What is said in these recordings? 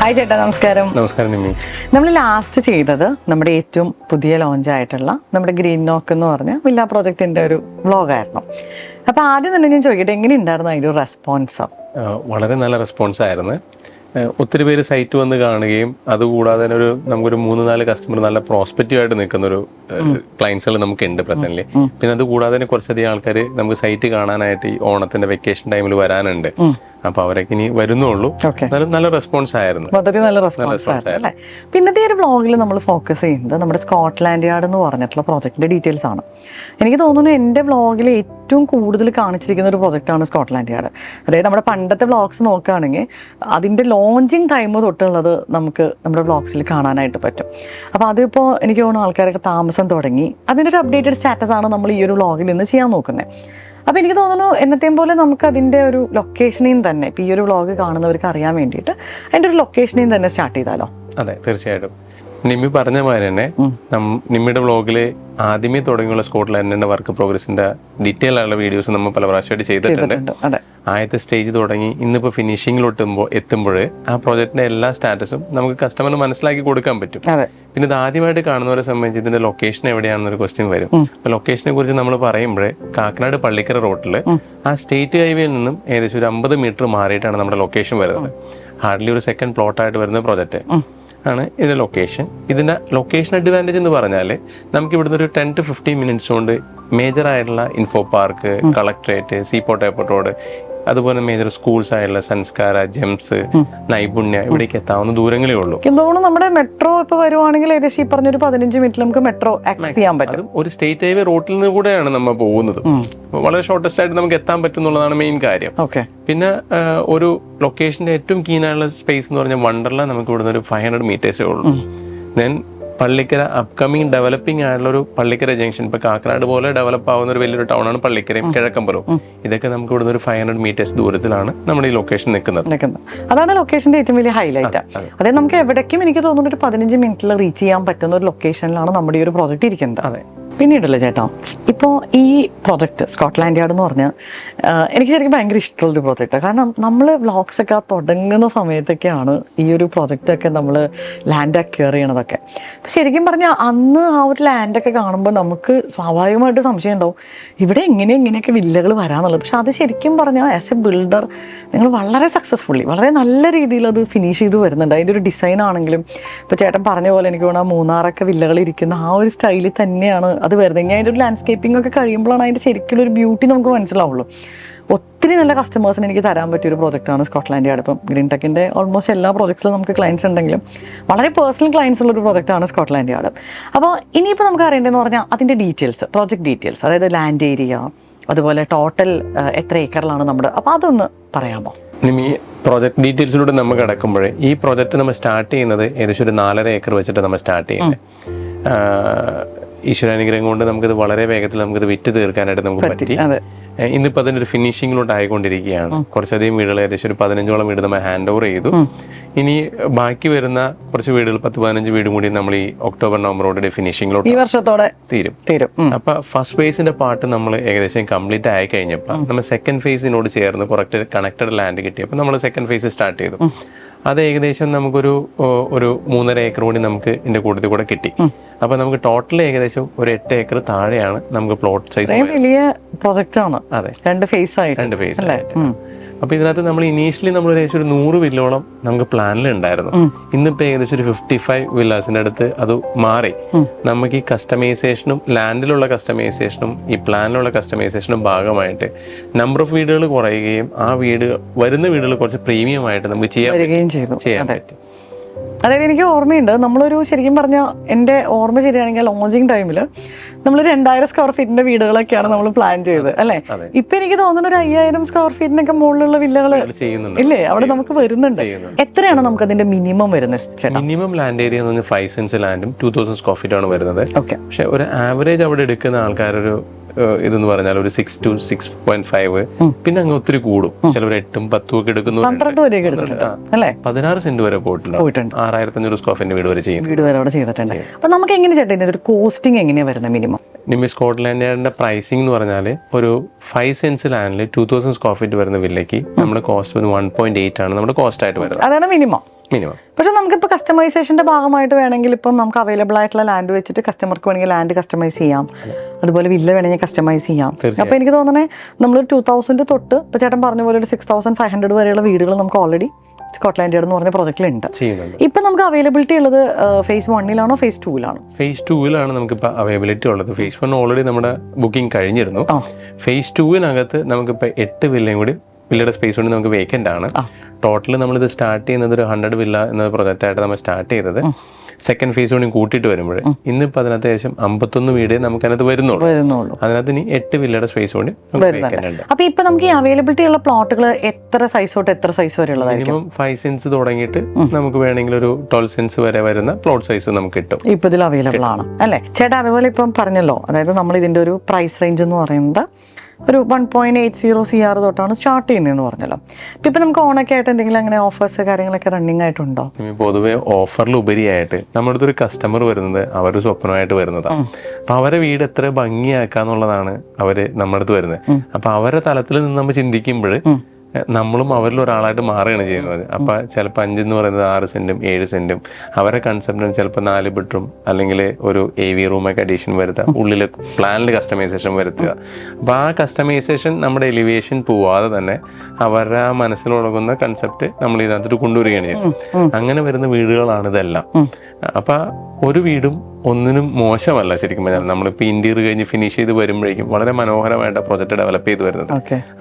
Hi ചേട്ടാ, നമസ്കാരം. നമസ്കാരം നിമ്മി. നമ്മൾ ലാസ്റ്റ് ചെയ്തത് നമ്മുടെ ഏറ്റവും പുതിയ ലോഞ്ച് ആയിട്ടുള്ള നമ്മുടെ ഗ്രീൻ നോക്ക് എന്ന് പറഞ്ഞ വില്ല പ്രോജക്റ്റിന്റെ ഒരു വ്ളോഗായിരുന്നു. അപ്പോൾ ആദ്യം തന്നെ ഞാൻ ചോദിക്കട്ടെ, എങ്ങനെ ഉണ്ടായിരുന്നു അതിൻ്റെ ഒരു റെസ്പോൺസ്? വളരെ നല്ല റെസ്പോൺസ് ആയിരുന്നു. ഒത്തിരി പേര് സൈറ്റ് വന്ന് കാണുകയും അതുകൂടാതെ തന്നെ നമുക്കൊരു 3-4 കസ്റ്റമർ നല്ല പ്രോസ്പെക്റ്റീവ് ആയിട്ട് നിൽക്കുന്ന ഒരു ക്ലയൻസുകൾ നമുക്കുണ്ട് പ്രസന്റ്ലി. പിന്നെ അത് കൂടാതെ തന്നെ കുറച്ചധികം ആൾക്കാർ നമുക്ക് സൈറ്റ് കാണാനായിട്ട് ഈ ഓണത്തിന്റെ വെക്കേഷൻ ടൈമിൽ വരാനുണ്ട്. അപ്പൊ അവരൊക്കെ ഇനി വരുന്നുള്ളൂ. നല്ല റെസ്പോൺസ് ആയിരുന്നു. നല്ല റെസ്പോൺസ് ആയിരുന്നു. പിന്നത്തെ ഒരു വ്ളോഗിൽ നമ്മൾ ഫോക്കസ് ചെയ്യുന്നത് നമ്മുടെ സ്കോട്ട്ലാൻഡ് യാർഡ് എന്ന് പറഞ്ഞിട്ടുള്ള പ്രോജക്റ്റിന്റെ ഡീറ്റെയിൽസ് ആണ്. എനിക്ക് തോന്നുന്നു എൻ്റെ വ്ളോഗിൽ ഏറ്റവും കൂടുതൽ കാണിച്ചിരിക്കുന്ന ഒരു പ്രോജക്റ്റാണ് സ്കോട്ട്ലാൻഡ് യാർഡ്. അതായത് നമ്മുടെ പണ്ടത്തെ വ്ളോഗ്സ് നോക്കുകയാണെങ്കിൽ അതിൻ്റെ ലോഞ്ചിങ് ടൈം തൊട്ടുള്ളത് നമുക്ക് നമ്മുടെ വ്ളോഗ്സിൽ കാണാനായിട്ട് പറ്റും. അപ്പോൾ അതിപ്പോൾ എനിക്ക് തോന്നുന്നു ആൾക്കാരൊക്കെ താമസം തുടങ്ങി. അതിൻ്റെ ഒരു അപ്ഡേറ്റഡ് സ്റ്റാറ്റസ് ആണ് നമ്മൾ ഈ ഒരു വ്ളോഗിൽ നിന്ന് ചെയ്യാൻ നോക്കുന്നത്. അപ്പോൾ എനിക്ക് തോന്നുന്നു എന്നത്തെയും പോലെ നമുക്ക് അതിൻ്റെ ഒരു ലൊക്കേഷനിൽ തന്നെ ഇപ്പോൾ ഈ ഒരു വ്ളോഗ് കാണുന്നവർക്ക് അറിയാൻ വേണ്ടിയിട്ട് അതിൻ്റെ ഒരു ലൊക്കേഷനിൽ തന്നെ സ്റ്റാർട്ട് ചെയ്താലോ? അതെ, തീർച്ചയായിട്ടും. നിമ്മി പറഞ്ഞ മാതിരി തന്നെ നിമ്മിയുടെ വ്ളോഗിൽ ആദ്യമേ തുടങ്ങിയുള്ള സ്കോട്ട്ലാൻഡിന്റെ വർക്ക് പ്രോഗ്രസിന്റെ ഡീറ്റെയിൽ ആയുള്ള വീഡിയോസ് നമ്മൾ പല പ്രാവശ്യമായിട്ട് ചെയ്തിട്ടുണ്ട്. ആദ്യത്തെ സ്റ്റേജ് തുടങ്ങി ഇന്നിപ്പോൾ ഫിനിഷിങ്ങിലോട്ട് എത്തുമ്പോൾ ആ പ്രോജക്റ്റിന്റെ എല്ലാ സ്റ്റാറ്റസും നമുക്ക് കസ്റ്റമറിന് മനസ്സിലാക്കി കൊടുക്കാൻ പറ്റും. പിന്നെ ഇത് ആദ്യമായിട്ട് കാണുന്നവരെ സംബന്ധിച്ച് ഇതിന്റെ ലൊക്കേഷൻ എവിടെയാണെന്നൊരു ക്വസ്റ്റ്യൻ വരും. അപ്പൊ ലൊക്കേഷനെ കുറിച്ച് നമ്മൾ പറയുമ്പോൾ കാക്കനാട് പള്ളിക്കര റോഡിൽ ആ സ്റ്റേറ്റ് ഹൈവേയിൽ നിന്നും ഏകദേശം ഒരു 50 മീറ്റർ മാറിയിട്ടാണ് നമ്മുടെ ലൊക്കേഷൻ വരുന്നത്. ഹാർഡ്ലി ഒരു സെക്കൻഡ് പ്ലോട്ടായിട്ട് വരുന്ന പ്രോജക്റ്റ് ആണ് ഇതിന്റെ ലൊക്കേഷൻ. ഇതിന്റെ ലൊക്കേഷൻ അഡ്വാൻറ്റേജ് എന്ന് പറഞ്ഞാൽ നമുക്ക് ഇവിടുന്ന് ഒരു 10 to 15 മിനിറ്റ്സ് കൊണ്ട് മേജർ ആയിട്ടുള്ള info park, collectorate, seaport airport road, അതുപോലെ മേജർ സ്കൂൾസ് ആയിട്ടുള്ള സംസ്കാര, ജെംസ്, നൈപുണ്യ ഇവിടേക്ക് എത്താവുന്ന ദൂരങ്ങളേ ഉള്ളൂ. നമ്മുടെ മെട്രോ ഇപ്പൊ വരുവാണെങ്കിൽ ഏകദേശം ഈ പറഞ്ഞൊരു 15 മിനിറ്റിൽ നമുക്ക് മെട്രോ ആക്സസ് ചെയ്യാൻ പറ്റും. ഒരു സ്റ്റേറ്റ് ഹൈവേ റോട്ടിൽ നിന്ന് കൂടെയാണ് നമ്മൾ പോകുന്നത്. വളരെ ഷോർട്ടസ്റ്റ് ആയിട്ട് നമുക്ക് എത്താൻ പറ്റും എന്നുള്ളതാണ് മെയിൻ കാര്യം. പിന്നെ ഒരു ലൊക്കേഷന്റെ ഏറ്റവും കീനായുള്ള സ്പേസ് എന്ന് പറഞ്ഞാൽ വണ്ടർല നമുക്ക് ഇവിടുന്ന് ഒരു 500 മീറ്റേഴ്സേ ഉള്ളൂ. ദെൻ പള്ളിക്കര അപ്കമിങ് ഡെവലപ്പിംഗ് ആയിട്ടുള്ള ഒരു പള്ളിക്കര ജംഗ്ഷൻ, ഇപ്പൊ കാക്കനാട് പോലെ ഡെവലപ്പ് ആവുന്ന ഒരു വലിയൊരു ടൗൺ ആണ് പള്ളിക്കരയും കിഴക്കമ്പലവും. ഇതൊക്കെ നമുക്ക് ഇവിടുന്ന് ഒരു 500 മീറ്റേഴ്സ് ദൂരത്തിലാണ് നമ്മുടെ ഈ ലൊക്കേഷൻ നിൽക്കുന്നത്. അതാണ് ലൊക്കേഷന്റെ ഏറ്റവും വലിയ ഹൈലൈറ്റ്. അതായത് നമുക്ക് എവിടേക്കും എനിക്ക് തോന്നുന്നു ഒരു 15 മിനിറ്റിൽ റീച്ച് ചെയ്യാൻ പറ്റുന്ന ഒരു ലൊക്കേഷനിലാണ് നമ്മുടെ ഈ ഒരു പ്രോജക്റ്റ് ഇരിക്കുന്നത്. അതെ. പിന്നീടല്ലേ ചേട്ടാ, ഇപ്പോൾ ഈ പ്രോജക്റ്റ് സ്കോട്ട്ലാൻഡ് യാർഡ് എന്ന് പറഞ്ഞാൽ എനിക്ക് ശരിക്കും ഭയങ്കര ഇഷ്ടമുള്ളൊരു പ്രോജക്റ്റാണ്. കാരണം നമ്മൾ വ്ളോഗ്സൊക്കെ തുടങ്ങുന്ന സമയത്തൊക്കെയാണ് ഈ ഒരു പ്രോജക്റ്റൊക്കെ നമ്മൾ ലാൻഡ് അക്വയർ ചെയ്യണതൊക്കെ. അപ്പം ശരിക്കും പറഞ്ഞാൽ അന്ന് ആ ഒരു ലാൻഡൊക്കെ കാണുമ്പോൾ നമുക്ക് സ്വാഭാവികമായിട്ട് സംശയം ഉണ്ടാവും, ഇവിടെ ഇങ്ങനെയൊക്കെ വില്ലകൾ വരാമെന്നുള്ളത്. പക്ഷെ അത് ശരിക്കും പറഞ്ഞാൽ ആസ് എ ബിൽഡർ നിങ്ങൾ വളരെ സക്സസ്ഫുള്ളി വളരെ നല്ല രീതിയിൽ അത് ഫിനിഷ് ചെയ്ത് വരുന്നുണ്ട്. അതിൻ്റെ ഒരു ഡിസൈൻ ആണെങ്കിലും ഇപ്പോൾ ചേട്ടൻ പറഞ്ഞ പോലെ എനിക്ക് തോന്നുന്നു മൂന്നാറൊക്കെ വില്ലകൾ ഇരിക്കുന്ന ആ ഒരു സ്റ്റൈലിൽ തന്നെയാണ് അത് വരുന്നത്. ഇനി അതിൻ്റെ ഒരു ലാൻഡ്സ്കേപ്പിംഗ് ഒക്കെ കഴിയുമ്പോഴാണ് അതിൻ്റെ ശരിക്കും ഒരു ബ്യൂട്ടി നമുക്ക് മനസ്സിലാവുള്ളൂ. ഒത്തിരി നല്ല കസ്റ്റമേഴ്സിന് എനിക്ക് തരാൻ പറ്റിയൊരു പ്രോജക്റ്റാണ് സ്കോട്ട്ലാൻഡ് യാർഡ്. ഇപ്പം ഗ്രീൻ ടെക്കിൻ്റെ ഓൾമോസ്റ്റ് എല്ലാ പ്രോജക്ട്സിലും നമുക്ക് ക്ലയൻസ് ഉണ്ടെങ്കിലും വളരെ പേഴ്സണൽ ക്ലയൻസ് ഉള്ളൊരു പ്രോജക്റ്റാണ് സ്കോട്ട്ലാൻഡ് യാർഡ്. അപ്പോൾ ഇനിയിപ്പോൾ നമുക്ക് അറിയേണ്ടതെന്ന് പറഞ്ഞാൽ അതിൻ്റെ ഡീറ്റെയിൽസ്, പ്രോജക്റ്റ് ഡീറ്റെയിൽസ്, അതായത് ലാൻഡ് ഏരിയ, അതുപോലെ ടോട്ടൽ എത്ര ഏക്കറിലാണ് നമ്മുടെ, അപ്പോൾ അതൊന്ന് പറയാമോ? ഈ പ്രോജക്ട് ഡീറ്റെയിൽസിലൂടെ നമുക്ക് കിടക്കുമ്പോഴേ ഈ പ്രോജക്റ്റ് നമ്മൾ സ്റ്റാർട്ട് ചെയ്യുന്നത് ഏകദേശം ഒരു 4.5 ഏക്കർ വെച്ചിട്ട് നമ്മൾ സ്റ്റാർട്ട് ചെയ്യുന്നത്. ഈശ്വരാനുഗ്രഹം കൊണ്ട് നമുക്കിത് വളരെ വേഗത്തിൽ നമുക്കിത് വിറ്റ് തീർക്കാനായിട്ട് നമുക്ക് പറ്റി. ഇന്നിപ്പോൾ അതിൻ്റെ ഒരു ഫിനിഷിങ്ങിലോട്ട് ആയിക്കൊണ്ടിരിക്കുകയാണ്. കുറച്ചധികം വീടുകൾ, ഏകദേശം ഒരു 15ഓളം വീട് നമ്മൾ ഹാൻഡ് ഓവർ ചെയ്തു. ഇനി ബാക്കി വരുന്ന കുറച്ച് വീടുകൾ, 10-15 വീടും കൂടി നമ്മൾ ഈ ഒക്ടോബർ-നവംബറോടെ ഫിനിഷിങ്ങിലോട്ട് ഈ വർഷത്തോടെ തീരും. അപ്പൊ ഫസ്റ്റ് ഫേസിന്റെ പാർട്ട് നമ്മൾ ഏകദേശം കംപ്ലീറ്റ് ആയി കഴിഞ്ഞപ്പോൾ നമ്മൾ സെക്കൻഡ് ഫേസിനോട് ചേർന്ന് കുറച്ച് കണക്റ്റഡ് ലാൻഡ് കിട്ടിയപ്പോൾ നമ്മൾ സെക്കൻഡ് ഫേസ് സ്റ്റാർട്ട് ചെയ്തു. അത് ഏകദേശം നമുക്കൊരു 3.5 ഏക്കർ കൂടി നമുക്ക് ഇതിന്റെ കൂട്ടത്തിൽ കൂടെ കിട്ടി. അപ്പൊ നമുക്ക് ടോട്ടൽ ഏകദേശം ഒരു 8 ഏക്കർ താഴെയാണ് നമുക്ക് പ്ലോട്ട് സൈസ്. വലിയ പ്രോജക്റ്റ് ആണ്. അതെ, 2 ഫേസ് ആയിട്ട്. അപ്പൊ ഇതിനകത്ത് നമ്മൾ ഇനീഷ്യലി നമ്മൾ ഏകദേശം ഒരു 100 വില്ലോളം നമുക്ക് പ്ലാനിൽ ഉണ്ടായിരുന്നു. ഇന്നിപ്പോ ഏകദേശം ഒരു 55 വില്ലാസിന്റെ അടുത്ത് അത് മാറി. നമുക്ക് ഈ കസ്റ്റമൈസേഷനും ലാൻഡിലുള്ള കസ്റ്റമൈസേഷനും ഈ പ്ലാനിലുള്ള കസ്റ്റമൈസേഷനും ഭാഗമായിട്ട് നമ്പർ ഓഫ് വീടുകൾ കുറയുകയും ആ വരുന്ന വീടുകൾ കുറച്ച് പ്രീമിയം ആയിട്ട് നമുക്ക് ചെയ്യാൻ പറ്റും. അതായത് എനിക്ക് ഓർമ്മയുണ്ട്, നമ്മളൊരു ശരിക്കും പറഞ്ഞാൽ എൻ്റെ ഓർമ്മ ശരിയാണെങ്കിൽ ലോഞ്ചിങ് ടൈമിൽ നമ്മൾ 2000 സ്ക്വയർ ഫീറ്റിന്റെ വീടുകളൊക്കെയാണ് നമ്മൾ പ്ലാൻ ചെയ്തത്, അല്ലേ? ഇപ്പൊ എനിക്ക് തോന്നുന്നു ഒരു 5000 സ്ക്വയർ ഫീറ്റിനൊക്കെ മുകളിലുള്ള വില്ലകൾ ഇല്ലേ അവിടെ നമുക്ക് വരുന്നുണ്ട്. എത്രയാണ് നമുക്ക് അതിന്റെ മിനിമം വരുന്നത്? Minimum land area 5 സെന്റ്സ് ലാൻഡും 2000 square feet ആണ് വരുന്നത്. പക്ഷെ ഒരു ആവറേജ് അവിടെ എടുക്കുന്ന ആൾക്കാരൊരു ഇതെന്ന് പറഞ്ഞാൽ ഒരു 6 to 6.5, പിന്നെ അങ്ങ് ഒത്തിരി കൂടും. ചിലവർ 8ഉം 10ഉം ഒക്കെ എടുക്കുന്നു. 16 സെന്റ് വരെ പോയിട്ടുണ്ട്. 6500 സ്ക്വയർ ഫീറ്റ് വീട് വരെ ചെയ്തിട്ടുണ്ട്. അപ്പൊ നമുക്ക് എങ്ങനെ ചേട്ടാ ഇതിന്റെ ഒരു കോസ്റ്റിംഗ് എങ്ങനെയാ വരുന്നത് മിനിമം? നിമ്മി സ്കോട്ട്ലാൻഡ് യാർഡിന്റെ പ്രൈസിംഗ് എന്ന് പറഞ്ഞാൽ ഒരു 5 സെന്റ്സ് ലാൻഡിൽ 2000 സ്ക്വയർ ഫീറ്റ് വരുന്ന വില്ലയ്ക്ക് നമ്മുടെ കോസ്റ്റ് 1.8 ആണ് നമ്മുടെ കോസ്റ്റ് ആയിട്ട് വരുന്നത്. അതാണ് മിനിമം. മിനിമം. പക്ഷെ നമുക്കിപ്പോൾ കസ്റ്റമൈസേഷന്റെ ഭാഗമായിട്ട് വേണമെങ്കിൽ ഇപ്പം നമുക്ക് അവൈലബിൾ ആയിട്ടുള്ള ലാൻഡ് വെച്ചിട്ട് കസ്റ്റമർക്ക് വേണമെങ്കിൽ ലാൻഡ് കസ്റ്റമൈസ് ചെയ്യാം, അതുപോലെ വില്ല വേണമെങ്കിൽ കസ്റ്റമൈസ് ചെയ്യാം. അപ്പോൾ എനിക്ക് തോന്നണേ നമ്മൾ 2000 തൊട്ട് ഇപ്പോൾ ചേട്ടൻ പറഞ്ഞ പോലെ ഒരു 6500 വരെയുള്ള വീടുകൾ നമുക്ക് ഓൾറെഡി സ്കോട്ട്ലാൻഡ് യാർഡ് എന്ന് പറഞ്ഞ പ്രൊജക്റ്റിലുണ്ട്. ഇപ്പം നമുക്ക് അവൈലബിലിറ്റി ഉള്ളത് phase 1 phase 2 phase 2 നമുക്കിപ്പോൾ അവൈലബിലിറ്റി ഉള്ളത്. phase 1 ഓൾറെഡി നമ്മുടെ ബുക്കിംഗ് കഴിഞ്ഞിരുന്നു. phase 2 നമുക്കിപ്പോൾ 8 വില്ലയും കൂടി വില്ലയുടെ സ്പേസ് കൊണ്ട് നമുക്ക് വേക്കൻ്റ് ആണ്. ടോട്ടൽ നമ്മളിത് സ്റ്റാർട്ട് ചെയ്യുന്നത് ഒരു 100 വില്ല എന്ന പ്രൊജക്റ്റായിട്ട് നമ്മൾ സ്റ്റാർട്ട് ചെയ്തത്. സെക്കൻഡ് ഫേസ് കൂടി കൂട്ടിയിട്ട് വരുമ്പോൾ ഇന്നിപ്പോൾ അതിനകത്ത് ഏകദേശം 51 വീടേ നമുക്ക് അതിനകത്ത് വരുന്നുള്ളൂ. അതിനകത്ത് ഇനി 8 വില്ലയുടെ സ്പേസ് കൂടി വേക്കൻ്റ്. അപ്പോൾ ഇപ്പോൾ നമുക്ക് ഈ അവൈലബിലിറ്റി ഉള്ള പ്ലോട്ടുകൾ എത്ര സൈസ് തൊട്ട് എത്ര സൈസ് വരെ ഉള്ളതായിരിക്കും? മിനിമം 5 സെൻസ് തുടങ്ങിയിട്ട് നമുക്ക് വേണമെങ്കിൽ ഒരു 12 സെൻസ് വരെ വരുന്ന പ്ലോട്ട് സൈസ് നമുക്ക് കിട്ടും. ഇപ്പോൾ ഇതിൽ അവൈലബിൾ ആണ് അല്ലേ ചേട്ടാ? അതുപോലെ ഇപ്പം പറഞ്ഞല്ലോ, അതായത് നമ്മൾ ഇതിൻ്റെ ഒരു പ്രൈസ് റേഞ്ച് എന്ന് പറയുന്നത് ഒരു 1.80 CR തൊട്ടാണ് സ്റ്റാർട്ട് ചെയ്യുന്നതെന്ന് പറഞ്ഞല്ലോ. ഇപ്പം നമുക്ക് ഓണൊക്കെ ആയിട്ട് എന്തെങ്കിലും അങ്ങനെ ഓഫേഴ്സ് കാര്യങ്ങളൊക്കെ റണ്ണിങ് ആയിട്ടുണ്ടോ? പൊതുവെ ഓഫറിൽ ഉപരിയായിട്ട് നമ്മുടെ അടുത്ത് ഒരു കസ്റ്റമർ വരുന്നത് അവരുടെ സ്വപ്നമായിട്ട് വരുന്നതാണ്. അപ്പൊ അവരെ വീട് എത്ര ഭംഗിയാക്കാന്നുള്ളതാണ് അവര് നമ്മുടെ അടുത്ത് വരുന്നത്. അപ്പൊ അവരുടെ തലത്തിൽ നിന്ന് നമ്മൾ ചിന്തിക്കുമ്പോൾ നമ്മളും അവരിൽ ഒരാളായിട്ട് മാറുകയാണ് ചെയ്യുന്നത്. അപ്പം ചിലപ്പോൾ 5 എന്ന് പറയുന്നത് 6 സെൻറ്റും 7 സെൻറ്റും അവരുടെ കൺസെപ്റ്റിന് ചിലപ്പോൾ 4 ബെഡ്റൂം അല്ലെങ്കിൽ ഒരു AV റൂമൊക്കെ അഡീഷൻ വരുത്തുക, ഉള്ളിൽ പ്ലാനിൽ കസ്റ്റമൈസേഷൻ വരുത്തുക. അപ്പോൾ ആ കസ്റ്റമൈസേഷൻ നമ്മുടെ എലിവേഷൻ പോവാതെ തന്നെ അവരുടെ ആ മനസ്സിലുടങ്ങുന്ന കൺസെപ്റ്റ് നമ്മൾ ഇതിനകത്തോട്ട് കൊണ്ടുവരികയാണ് ചെയ്യുന്നത്. അങ്ങനെ വരുന്ന വീടുകളാണ് ഇതെല്ലാം. അപ്പം ഒരു വീടും ഒന്നിനും മോശമല്ല ശരിക്കും പറഞ്ഞാൽ. നമ്മളിപ്പോൾ ഇന്റീരിയർ കഴിഞ്ഞ് ഫിനിഷ് ചെയ്ത് വരുമ്പോഴേക്കും വളരെ മനോഹരമായിട്ട് പ്രോജക്റ്റ് ഡെവലപ്പ് ചെയ്ത് വരുന്നത്.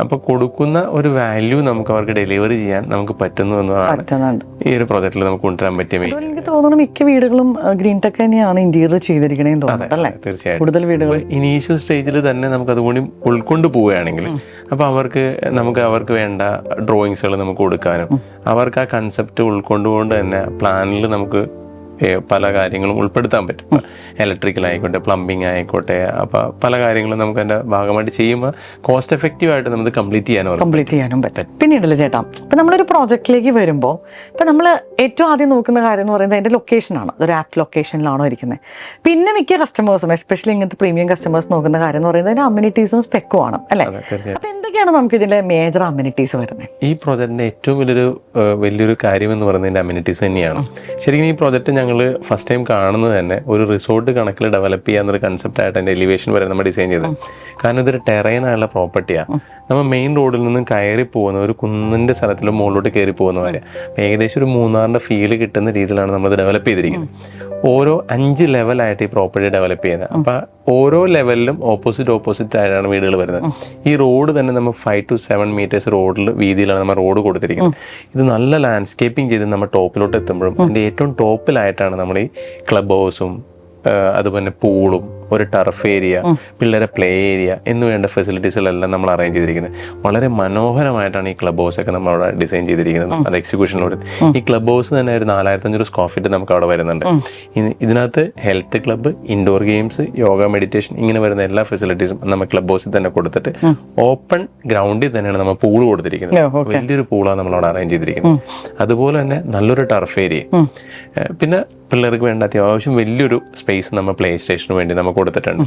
അപ്പോൾ കൊടുക്കുന്ന ഒരു വാല്യൂ നമുക്ക് അവർക്ക് ഡെലിവറി ചെയ്യാൻ നമുക്ക് പറ്റുന്നു എന്നതാണ് ഈ ഒരു പ്രോജക്റ്റിൽ നമുക്ക് കൊണ്ടുവരാൻ പറ്റിയ മെയിൻ. എനിക്ക് തോന്നുന്നു മിക്ക വീടുകളും ഗ്രീൻ ടെക് തന്നെയാണ് ഇന്റീരിയർ ചെയ്തിരിക്കണേന്ന് തോന്നുന്നു. തീർച്ചയായിട്ടും കൂടുതൽ വീടുകൾ ഇനീഷ്യൽ സ്റ്റേജിൽ തന്നെ നമുക്ക് അതുകൂടി ഉൾക്കൊണ്ട് പോവുകയാണെങ്കിൽ അപ്പോൾ അവർക്ക് വേണ്ട ഡ്രോയിങ്സുകൾ നമുക്ക് കൊടുക്കാനും അവർക്ക് ആ കൺസെപ്റ്റ് ഉൾക്കൊണ്ടുകൊണ്ട് തന്നെ പ്ലാനിൽ നമുക്ക് പല കാര്യങ്ങളും ഉൾപ്പെടുത്താൻ പറ്റും. ഇലക്ട്രിക്കൽ ആയിക്കോട്ടെ, പ്ലംബിംഗ് ആയിക്കോട്ടെ, അപ്പോൾ പല കാര്യങ്ങളും നമുക്ക് അതിൻ്റെ ഭാഗമായിട്ട് ചെയ്യുമ്പോൾ കോസ്റ്റ് എഫക്റ്റീവ് ആയിട്ട് നമുക്ക് കംപ്ലീറ്റ് ചെയ്യാനും പറ്റും. പിന്നീടല്ലേ ചേട്ടാ, ഇപ്പം നമ്മളൊരു പ്രോജക്റ്റിലേക്ക് വരുമ്പോൾ ഇപ്പം നമ്മൾ ഏറ്റവും ആദ്യം നോക്കുന്ന കാര്യം എന്ന് പറയുന്നത് അതിൻ്റെ ലൊക്കേഷനാണ്. അതൊരു ആപ്റ്റ് ലൊക്കേഷനിലാണോ ഇരിക്കുന്നത്. പിന്നെ മിക്ക കസ്റ്റമേഴ്സും എസ്പെഷ്യലി ഇങ്ങനത്തെ പ്രീമിയം കസ്റ്റമേഴ്സ് നോക്കുന്ന കാര്യം എന്ന് പറയുന്നത് അതിൻ്റെ അമ്യൂണിറ്റീസും സ്പെക്കും ആണ് അല്ലേ? അപ്പം എന്തൊക്കെയാണ് നമുക്ക് ഇതിൻ്റെ മേജർ അമ്യൂണിറ്റീസ് വരുന്നത്? ഈ പ്രോജക്റ്റിൻ്റെ ഏറ്റവും വലിയൊരു കാര്യം എന്ന് പറയുന്നത് അമ്യൂണിറ്റീസ് തന്നെയാണ്. ശരിക്കും ഈ പ്രോജക്റ്റ് ഞങ്ങൾ ഫസ്റ്റ് ടൈം കാണുന്നത് തന്നെ ഒരു റിസോർട്ട് കണക്കിൽ ഡെവലപ്പ് ചെയ്യാന്നൊരു കൺസെപ്റ്റായിട്ട് അതിൻ്റെ എലിവേഷൻ വരെ നമ്മൾ ഡിസൈൻ ചെയ്തത്. കാരണം ഇതൊരു ടെറൈനായുള്ള പ്രോപ്പർട്ടിയാണ്. നമ്മൾ മെയിൻ റോഡിൽ നിന്നും കയറി പോകുന്ന ഒരു കുന്നിൻ്റെ സ്ഥലത്തിൽ മുകളിലോട്ട് കയറി പോകുന്ന വരെ ഏകദേശം ഒരു മൂന്നാറിൻ്റെ ഫീല് കിട്ടുന്ന രീതിയിലാണ് നമ്മൾ ഡെവലപ്പ് ചെയ്തിരിക്കുന്നത്. ഓരോ 5 ലെവലായിട്ട് ഈ പ്രോപ്പർട്ടി ഡെവലപ്പ് ചെയ്യുന്നത്. അപ്പം ഓരോ ലെവലിലും ഓപ്പോസിറ്റ് ആയിട്ടാണ് വീടുകൾ വരുന്നത്. ഈ റോഡ് തന്നെ നമ്മൾ 5 to 7 meters റോഡിൽ വീതിയിലാണ് നമ്മൾ റോഡ് കൊടുത്തിരിക്കുന്നത്. ഇത് നല്ല ലാൻഡ്സ്കേപ്പിംഗ് ചെയ്ത് നമ്മൾ ടോപ്പിലോട്ട് എത്തുമ്പോഴും അതിൻ്റെ ഏറ്റവും ടോപ്പിലായിട്ടാണ് നമ്മൾ ഈ ക്ലബ് ഹൗസും അതുപോലെ പൂളും ഒരു ടർഫ് ഏരിയ, പിള്ളേരെ പ്ലേ ഏരിയ എന്ന് വേണ്ട ഫെസിലിറ്റീസുകളെല്ലാം നമ്മൾ അറേഞ്ച് ചെയ്തിരിക്കുന്നത്. വളരെ മനോഹരമായിട്ടാണ് ഈ ക്ലബ് ഹൗസ് ഒക്കെ നമ്മൾ അവിടെ ഡിസൈൻ ചെയ്തിരിക്കുന്നത്. അത് എക്സിക്യൂഷനിലൂടെ ഈ ക്ലബ് ഹൗസ് തന്നെ ഒരു 4500 സ്ക്വയർ ഫീറ്റ് നമുക്ക് അവിടെ വരുന്നുണ്ട്. ഇതിനകത്ത് health club, indoor games, yoga, meditation ഇങ്ങനെ വരുന്ന എല്ലാ ഫെസിലിറ്റീസും നമ്മൾ ക്ലബ് ഹൗസിൽ തന്നെ കൊടുത്തിട്ട് ഓപ്പൺ ഗ്രൗണ്ടിൽ തന്നെയാണ് നമ്മൾ പൂൾ കൊടുത്തിരിക്കുന്നത്. വലിയൊരു പൂളാണ് നമ്മളവിടെ അറേഞ്ച് ചെയ്തിരിക്കുന്നത്. അതുപോലെ തന്നെ നല്ലൊരു ടർഫ് ഏരിയ, പിന്നെ പിള്ളേർക്ക് വേണ്ട അത്യാവശ്യം വലിയൊരു സ്പേസ് നമ്മൾ പ്ലേ സ്റ്റേഷന് വേണ്ടി നമ്മൾ കൊടുത്തിട്ടുണ്ട്.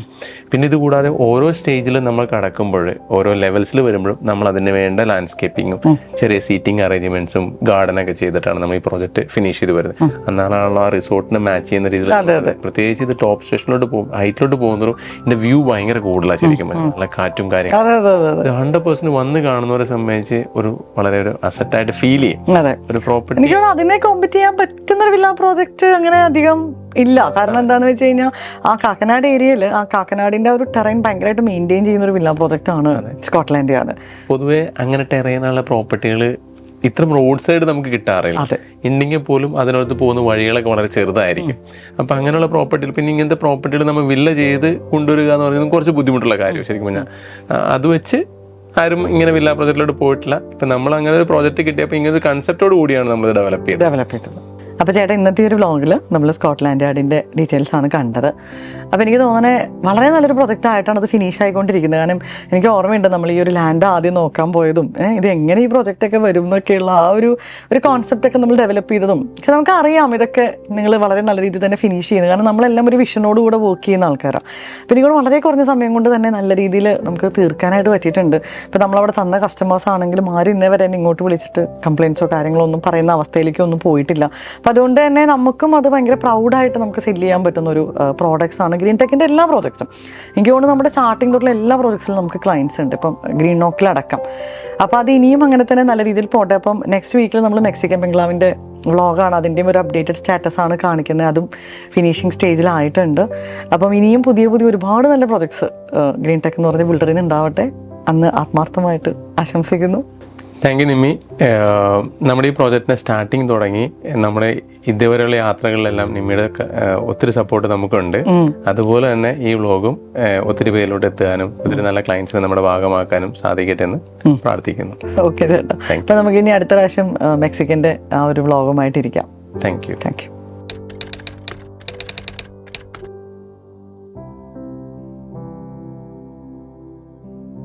പിന്നെ ഇത് കൂടാതെ ഓരോ സ്റ്റേജിലും നമ്മൾ കടക്കുമ്പോൾ ഓരോ ലെവൽസിൽ വരുമ്പോഴും നമ്മൾ അതിന് വേണ്ട ലാൻഡ്സ്കേപ്പിങ്ങും ചെറിയ സീറ്റിംഗ് അറേഞ്ച്മെന്റ്സും ഗാർഡനൊക്കെ ചെയ്തിട്ടാണ് നമ്മൾ ഈ പ്രോജക്റ്റ് ഫിനിഷ് ചെയ്ത് വരുന്നത്. എന്നാണല്ലോ ആ റിസോർട്ടിനെ മാച്ച് ചെയ്യുന്ന രീതിയിൽ. പ്രത്യേകിച്ച് ഇത് ടോപ്പ് സ്റ്റേഷനിലോട്ട് ഹൈറ്റിലോട്ട് പോകുന്നതും ഇതിന്റെ വ്യൂ ഭയങ്കര കൂടുതലാണ് ശരിക്കും. നല്ല കാറ്റും കാര്യങ്ങളും 100% വന്ന് കാണുന്നവരെ സംബന്ധിച്ച് ഒരു വളരെ ഒരു അസറ്റായിട്ട് ഫീൽ ചെയ്യും ഒരു പ്രോപ്പർട്ടി. അതിനെ കോമ്പറ്റ് ചെയ്യാൻ പറ്റുന്ന ഒരു വില്ല പ്രോജക്റ്റ് അങ്ങനെ അധികം ഇല്ല. കാരണം എന്താണെന്ന് വെച്ച് കഴിഞ്ഞാൽ ആ കാക്കനാട് ഏരിയയിൽ ആ കാക്കനാടിന്റെ ഒരു ടെറൈൻ ഭയങ്കരമായിട്ട് മെയിൻറ്റെയിൻ ചെയ്യുന്ന ഒരു വില്ല പ്രോജക്റ്റ് ആണ് സ്കോട്ട്ലാൻഡ് യാർഡ്. പൊതുവെ അങ്ങനെ ടെറൈനുള്ള പ്രോപ്പർട്ടികൾ ഇത്രയും റോഡ് സൈഡ് നമുക്ക് കിട്ടാറില്ല. ഉണ്ടെങ്കിൽ പോലും അതിനകത്ത് പോകുന്ന വഴികളൊക്കെ വളരെ ചെറുതായിരിക്കും. അപ്പം അങ്ങനെയുള്ള പ്രോപ്പർട്ടികൾ, പിന്നെ ഇങ്ങനത്തെ പ്രോപ്പർട്ടികൾ നമ്മൾ വില്ല ചെയ്ത് കൊണ്ടുവരിക എന്ന് പറയുന്നത് കുറച്ച് ബുദ്ധിമുട്ടുള്ള കാര്യം ശരിക്കും. പിന്നെ അത് വെച്ച് ആരും ഇങ്ങനെ വില്ല പ്രോജക്റ്റിലോട്ട് പോയിട്ടില്ല. ഇപ്പം നമ്മൾ അങ്ങനെ ഒരു പ്രോജക്റ്റ് കിട്ടിയപ്പോൾ ഇങ്ങനെ ഒരു കൺസെപ്റ്റോട് കൂടിയാണ് നമ്മൾ ഡെവലപ്പ് ചെയ്തത്. അപ്പോൾ ചേട്ടാ ഇന്നത്തെ ഒരു വ്ളോഗിൽ നമ്മൾ സ്കോട്ട്ലാൻഡ് യാർഡിൻ്റെ ഡീറ്റെയിൽസ് ആണ് കണ്ടത്. അപ്പോൾ എനിക്ക് തോന്നുന്നത് വളരെ നല്ലൊരു പ്രൊജക്റ്റ് ആയിട്ടാണ് അത് ഫിനിഷ് ആയിക്കൊണ്ടിരിക്കുന്നത്. കാരണം എനിക്ക് ഓർമ്മയുണ്ട് നമ്മൾ ഈ ഒരു ലാൻഡ് ആദ്യം നോക്കാൻ പോയതും ഇത് എങ്ങനെ ഈ പ്രൊജക്റ്റൊക്കെ വരും എന്നൊക്കെയുള്ള ആ ഒരു കോൺസെപ്റ്റൊക്കെ നമ്മൾ ഡെവലപ്പ് ചെയ്തതും. പക്ഷെ നമുക്കറിയാം ഇതൊക്കെ നിങ്ങൾ വളരെ നല്ല രീതിയിൽ തന്നെ ഫിനിഷ് ചെയ്യുന്നത്. കാരണം നമ്മളെല്ലാം ഒരു വിഷനോട് കൂടെ വർക്ക് ചെയ്യുന്ന ആൾക്കാരാണ്. അപ്പോൾ എനിക്ക് വളരെ കുറഞ്ഞ സമയം കൊണ്ട് തന്നെ നല്ല രീതിയിൽ നമുക്ക് തീർക്കാനായിട്ട് പറ്റിയിട്ടുണ്ട്. ഇപ്പോൾ നമ്മളവിടെ തന്ന കസ്റ്റമേഴ്സ് ആണെങ്കിലും ആരും ഇന്നേ വരെ എന്നെ ഇങ്ങോട്ട് വിളിച്ചിട്ട് കംപ്ലയിൻസോ കാര്യങ്ങളോ ഒന്നും പറയുന്ന അവസ്ഥയിലേക്കൊന്നും പോയിട്ടില്ല. അപ്പോൾ അതുകൊണ്ട് തന്നെ നമുക്കും അത് ഭയങ്കര പ്രൗഡായിട്ട് നമുക്ക് സെല് ചെയ്യാൻ പറ്റുന്ന ഒരു പ്രോഡക്റ്റ്സ് ആണ് ഗ്രീൻ ടെക്കിൻ്റെ എല്ലാ പ്രോജക്ട്സും. എനിക്ക് തോന്നുന്നു നമ്മുടെ സ്റ്റാർട്ടിംഗ് തൊട്ടുള്ള എല്ലാ പ്രോജക്ട്സിലും നമുക്ക് ക്ലയൻസ് ഉണ്ട്, ഇപ്പം ഗ്രീൻ നോക്കിലടക്കം. അപ്പോൾ അത് ഇനിയും അങ്ങനെ തന്നെ നല്ല രീതിയിൽ പോട്ടെ. അപ്പം നെക്സ്റ്റ് വീക്കിൽ നമ്മൾ മെക്സിക്കൻ ബംഗ്ലാവിൻ്റെ വ്ളോഗാണ്, അതിൻ്റെയും ഒരു അപ്ഡേറ്റഡ് സ്റ്റാറ്റസ് ആണ് കാണിക്കുന്നത്. അതും ഫിനിഷിംഗ് സ്റ്റേജിലായിട്ടുണ്ട്. അപ്പം ഇനിയും പുതിയ ഒരുപാട് നല്ല പ്രോജക്ട്സ് ഗ്രീൻ ടെക് എന്ന് പറഞ്ഞ ബിൽഡറിന് ഉണ്ടാവട്ടെ അന്ന് ആത്മാർത്ഥമായിട്ട് ആശംസിക്കുന്നു. Thank you Nimmi. നമ്മുടെ ഈ പ്രോജക്റ്റിൻ്റെ സ്റ്റാർട്ടിങ് തുടങ്ങി നമ്മുടെ ഇതുവരെയുള്ള യാത്രകളിലെല്ലാം നിമ്മിയുടെ ഒത്തിരി സപ്പോർട്ട് നമുക്കുണ്ട്. അതുപോലെ തന്നെ ഈ വ്ളോഗും ഒത്തിരി പേരിലോട്ട് എത്താനും ഒത്തിരി നല്ല ക്ലയൻസിനെ നമ്മുടെ ഭാഗമാക്കാനും സാധിക്കട്ടെ എന്ന് പ്രാർത്ഥിക്കുന്നു. ഓക്കെ ചേട്ടാ, അപ്പം നമുക്ക് ഇനി അടുത്ത പ്രാവശ്യം മെക്സിക്കൻ്റെ ആ ഒരു വ്ളോഗുമായിട്ടിരിക്കാം. Thank you.